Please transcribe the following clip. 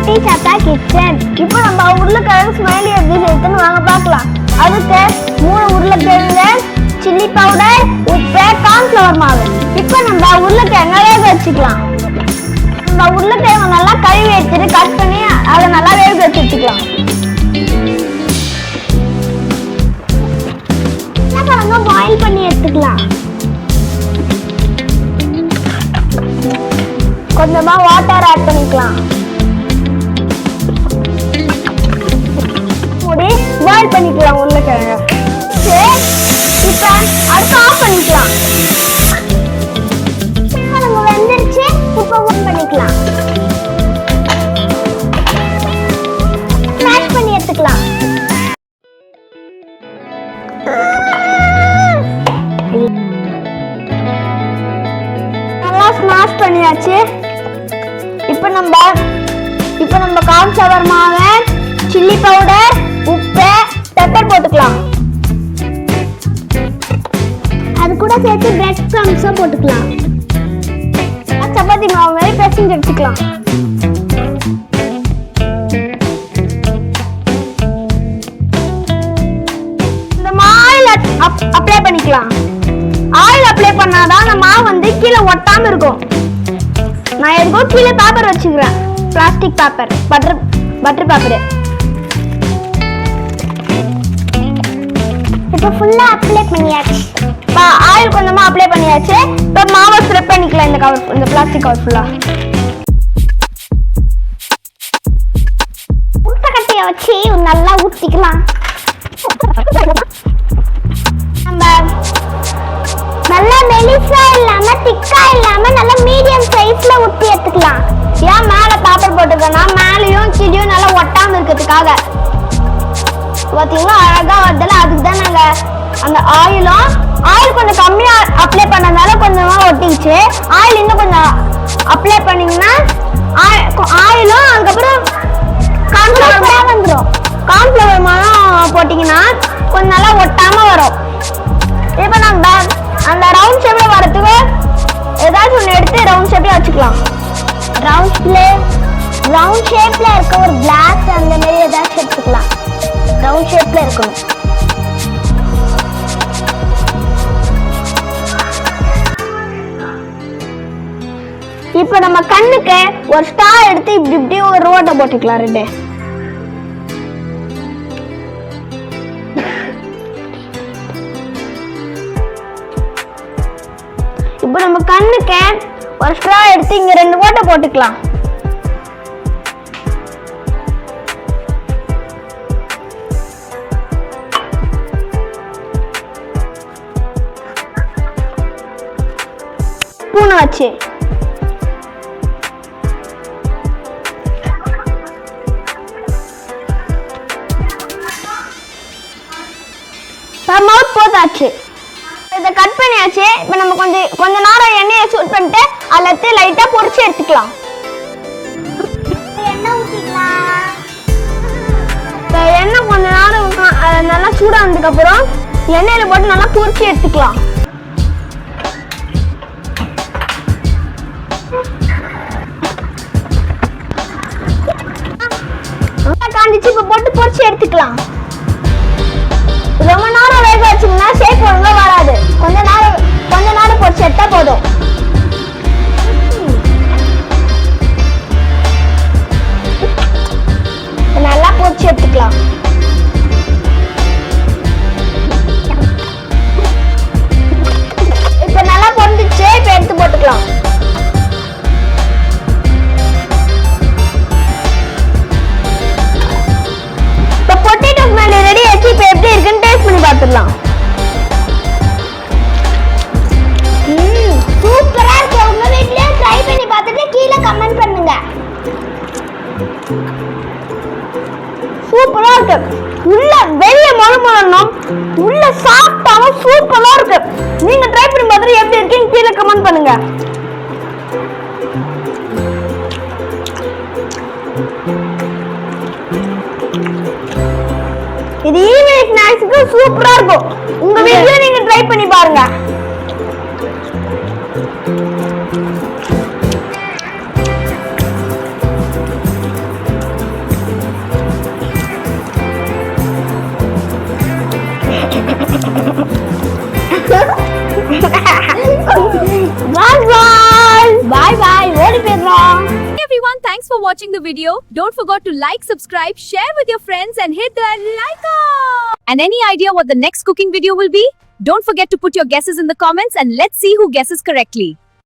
குட்டி சத்தா கிச்சன். இப்போ நம்ம உருளைக்கிழங்கு ஸ்மைலி எப்படி செய்யுதுன்னு வாங்க பார்க்கலாம். அதுக்கு 3 உருளைக்கிழங்கு, சில்லி பவுடர், உப்பு, கார்ன்ஃப்ளவர் மாவு. இப்போ நம்ம உருளைக்கிழங்க வேக வச்சுக்கலாம். நம்ம உருளைக்கிழங்கு நல்லா கழுவி எடுத்துட்டு கட் பண்ணி அதை நல்லா வேக வச்சுக்கலாம். உருளைக்கிழங்க பாயில் பண்ணி எடுத்துக்கலாம். கொஞ்சமா வாட்டர் ஆட் பண்ணிக்கலாம். மூடி பாயில் பண்ணிக்கலாம் உருளைக்கிழங்கு. இப்போ அடுத்து ஆஃப் பண்ணிக்கலாம். வெந்துருச்சு. இப்போ ஆன் பண்ணிக்கலாம். ஸ்மாஷ் பண்ணி எடுத்துக்கலாம். நல்லா ஸ்மாஷ் பண்ணியாச்சு. இப்போ நம்ம கார்ன்ஃப்ளவர் மாவு, சில்லி பவுடர், உப்பு, பெப்பர் போட்டுக்கலாம். அது கூட சேர்த்து பிரெட் க்ரம்ஸ் போட்டுக்கலாம். சப்பாத்தி மாவு மாதிரி பிசைஞ்சு எடுத்துக்கலாம். இந்த ஆயில் அப்ளை பண்ணிக்கலாம். ஆயில் அப்ளை பண்ணாதான் அந்த மாவு வந்து கீழே ஒட்டாம இருக்கும். நான் எதுக்கும் கீழே பேப்பர் வச்சுக்கிறேன். Plastic paper, butter paper. இப்போ ஃபுல்லா அப்ளை பண்ணியாச்சு. ஆயில் கொஞ்சமா அப்ளை பண்ணியாச்சு. இப்போ மாவை ஸ்ப்ரெட் பண்ணிக்கலாம். இந்த பிளாஸ்டிக் கவர் ஃபுல்லா முட்டைக்கட்டையை வச்சு நல்லா ஊற்றிக்கலாம். நம்ம நல்லா மெலிசா இல்லாம திக்கா இல்லாம நல்லா மீடியம் சைஸ்ல ஊற்றி எடுத்துக்கலாம். ஏன் மேல பேப்பர் போட்டுக்கோன்னா மேலேயும் கீழேயும் நல்லா ஒட்டாம இருக்கிறதுக்காக. பாத்தீங்களா அழகா வருதுல, அதுக்கு தான் நாங்க அந்த ஆயில் கொஞ்சம் கம்மியா அப்ளை பண்ணதால கொஞ்சமா ஒட்டிச்சு. ஆயில் இன்னும் கொஞ்சம் அப்ளை பண்ணீங்கன்னா ஆயிலும் அதுக்கப்புறம் கார்ன்ஃப்ளவர் வந்துடும். கார்ன்ஃப்ளவர் மாவும் போட்டீங்கன்னா கொஞ்சம் நல்லா ஒட்டாம வரும். இப்போ நம்ம அந்த ரவுண்ட் ஷேப்ல வரதுக்கு ஏதாச்சும் ஒன்று எடுத்து ரவுண்ட் ஷேப்ல வச்சுக்கலாம். ரவுண்ட் ஷேப்ல இருக்க ஒரு கிளாஸ் அந்த மாதிரி ஏதாச்சும் எடுத்துக்கலாம். ரவுண்ட் ஷேப்ல இருக்கணும். இப்போ நம்ம கண்ணுக்கு ஒரு ஸ்டார் எடுத்து இப்படி ஒரு ரோட்டை போட்டுக்கலாம். 2 இப்போ நம்ம கண்ணுக்கு ஒரு ஸ்ட்ரா எடுத்து இங்க 2 ஓட்டை போட்டுக்கலாம். ஸ்பூன் வச்சு மவுத் போட்டாச்சு. இதை கட் பண்ணியாச்சு. இப்போ நம்ம கொஞ்ச நேரம் எண்ணெயை சூட் பண்ணிட்டு அதில் லைட்டா பொரிச்சு எடுத்துக்கலாம். எண்ணெய் ஊற்றிக்கலாம். எண்ணெய் கொஞ்ச நேரம் நல்லா சூடானதுக்கு அப்புறம் எண்ணெயில போட்டு நல்லா பொரிச்சு எடுத்துக்கலாம். காஞ்சிச்சு. இப்போ போட்டு பொரிச்சு எடுத்துக்கலாம். ரொம்ப நேரம் வேக வச்சீங்கன்னா ஷேப் ஒழுங்கா வராது. கொஞ்ச நேரம் பொரிச்சு எடுத்தா போதும். நல்லா பொரிச்சு எடுத்துக்கலாம். இப்ப நல்லா பொரிஞ்சிச்சு. இப்ப எடுத்து போட்டுக்கலாம். இப்ப பொட்டேட்டோ ஸ்மைலி ரெடி ஆச்சு. இப்ப எப்படி இருக்குன்னு டேஸ்ட் பண்ணி பார்த்துடலாம். சூப்பரா இருக்கு. உங்க வீட்லயே ட்ரை பண்ணி பார்த்துட்டு கீழே கமெண்ட் பண்ணுங்க. சூப்பரா இருக்கு. உள்ள வெளிய மொளமொளனும், உள்ள சாப்பிட்டாலும் சூப்பரா இருக்கு. நீங்க ட்ரை பண்ணி பார்த்துட்டு எப்படி இருக்குன்னு கீழே கமெண்ட் பண்ணுங்க. இது ஈவினிங் ஸ்நாக்ஸ்க்கு சூப்பரா இருக்கும். உங்க வீட்லயே நீங்க ட்ரை பண்ணி பாருங்க. for watching the video. Don't forget to like, subscribe, share with your friends and hit that like icon. And any idea what the next cooking video will be? Don't forget to put your guesses in the comments and let's see who guesses correctly.